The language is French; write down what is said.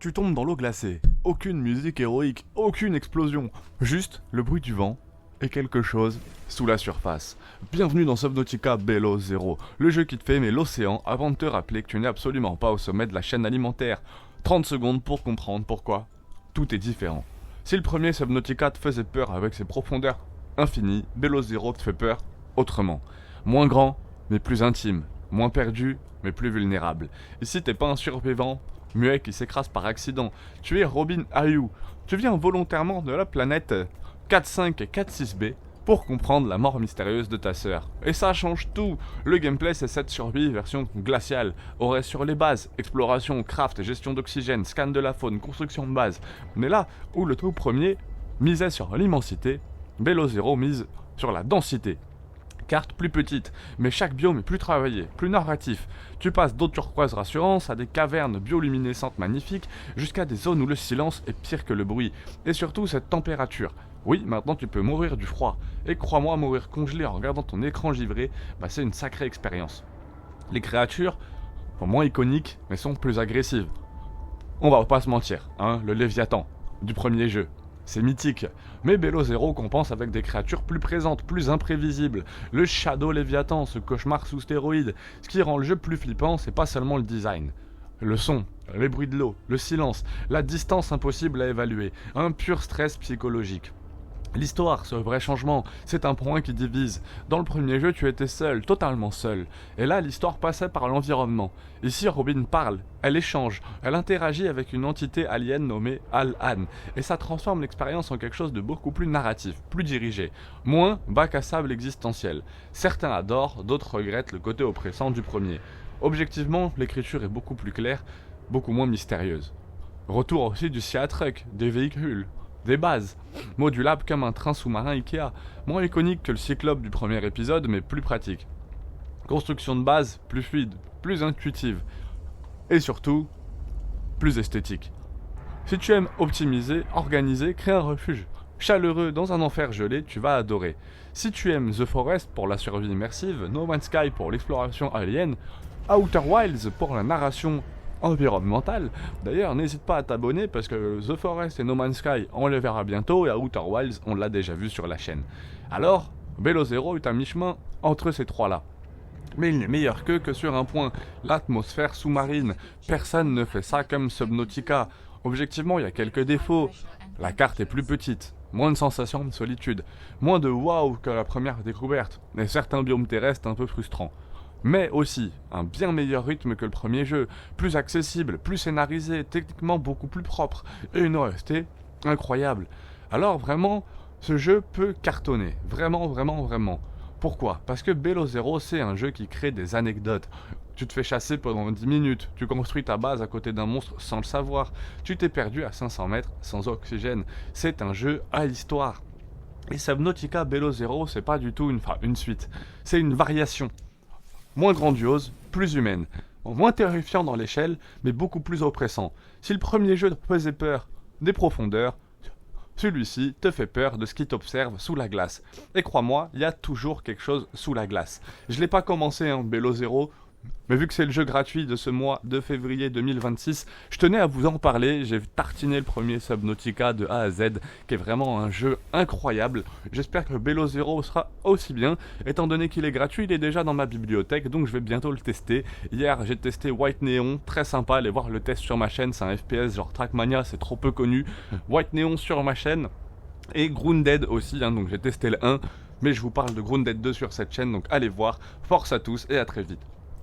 Tu tombes dans l'eau glacée. Aucune musique héroïque, aucune explosion. Juste le bruit du vent et quelque chose sous la surface. Bienvenue dans Subnautica Below Zero, le jeu qui te fait aimer l'océan avant de te rappeler que tu n'es absolument pas au sommet de la chaîne alimentaire. 30 secondes pour comprendre pourquoi tout est différent. Si le premier Subnautica te faisait peur avec ses profondeurs infinies, Below Zero te fait peur autrement. Moins grand, mais plus intime. Moins perdu, mais plus vulnérable. Ici, t'es pas un survivant muet qui s'écrase par accident. Tu es Robin Ayou. Tu viens volontairement de la planète 4.5 et 4.6b pour comprendre la mort mystérieuse de ta sœur. Et ça change tout. Le gameplay, c'est cette survie version glaciale. Aurait sur les bases, exploration, craft, gestion d'oxygène, scan de la faune, construction de base. On est là où le tout premier misait sur l'immensité, Below Zero mise sur la densité. Carte plus petite, mais chaque biome est plus travaillé, plus narratif. Tu passes d'eau turquoise rassurance à des cavernes bioluminescentes magnifiques, jusqu'à des zones où le silence est pire que le bruit. Et surtout cette température. Oui, maintenant tu peux mourir du froid. Et crois-moi, mourir congelé en regardant ton écran givré, c'est une sacrée expérience. Les créatures sont moins iconiques, mais sont plus agressives. On va pas se mentir, le Léviathan du premier jeu. C'est mythique, mais Below Zero compense avec des créatures plus présentes, plus imprévisibles. Le Shadow Léviathan, ce cauchemar sous stéroïdes. Ce qui rend le jeu plus flippant, c'est pas seulement le design. Le son, les bruits de l'eau, le silence, la distance impossible à évaluer, un pur stress psychologique. L'histoire, ce vrai changement, c'est un point qui divise. Dans le premier jeu, tu étais seul, totalement seul. Et là, l'histoire passait par l'environnement. Ici, Robin parle, elle échange, elle interagit avec une entité alien nommée Al-An. Et ça transforme l'expérience en quelque chose de beaucoup plus narratif, plus dirigé. Moins bac à sable existentiel. Certains adorent, d'autres regrettent le côté oppressant du premier. Objectivement, l'écriture est beaucoup plus claire, beaucoup moins mystérieuse. Retour aussi du Sea Truck, des véhicules. Des bases, modulables comme un train sous-marin Ikea, moins iconique que le Cyclope du premier épisode, mais plus pratique. Construction de base, plus fluide, plus intuitive, et surtout, plus esthétique. Si tu aimes optimiser, organiser, créer un refuge chaleureux dans un enfer gelé, tu vas adorer. Si tu aimes The Forest pour la survie immersive, No Man's Sky pour l'exploration alien, Outer Wilds pour la narration environnemental. D'ailleurs, n'hésite pas à t'abonner parce que The Forest et No Man's Sky, on les verra bientôt et à Outer Wilds, on l'a déjà vu sur la chaîne. Alors, Below Zero est à mi-chemin entre ces trois-là. Mais il n'est meilleur que sur un point, l'atmosphère sous-marine. Personne ne fait ça comme Subnautica. Objectivement, il y a quelques défauts. La carte est plus petite, moins de sensations de solitude, moins de waouh que la première découverte, et certains biomes terrestres un peu frustrants. Mais aussi un bien meilleur rythme que le premier jeu, plus accessible, plus scénarisé, techniquement beaucoup plus propre, et une OST incroyable. Alors vraiment, ce jeu peut cartonner, vraiment, vraiment, vraiment. Pourquoi ? Parce que Below Zero, c'est un jeu qui crée des anecdotes. Tu te fais chasser pendant 10 minutes, tu construis ta base à côté d'un monstre sans le savoir, tu t'es perdu à 500 mètres sans oxygène. C'est un jeu à histoire. Et Subnautica Below Zero, c'est pas du tout une suite, c'est une variation. Moins grandiose, plus humaine, moins terrifiant dans l'échelle, mais beaucoup plus oppressant. Si le premier jeu te faisait peur des profondeurs, celui-ci te fait peur de ce qui t'observe sous la glace. Et crois-moi, il y a toujours quelque chose sous la glace. Je l'ai pas commencé, Below Zero, mais vu que c'est le jeu gratuit de ce mois de février 2026, je tenais à vous en parler. J'ai tartiné le premier Subnautica de A à Z, qui est vraiment un jeu incroyable. J'espère que Below Zero sera aussi bien. Étant donné qu'il est gratuit, il est déjà dans ma bibliothèque, donc je vais bientôt le tester. Hier, j'ai testé White Neon, très sympa, allez voir le test sur ma chaîne, c'est un FPS genre Trackmania, c'est trop peu connu. White Neon sur ma chaîne, et Grounded aussi, donc j'ai testé le 1, mais je vous parle de Grounded 2 sur cette chaîne, donc allez voir. Force à tous et à très vite.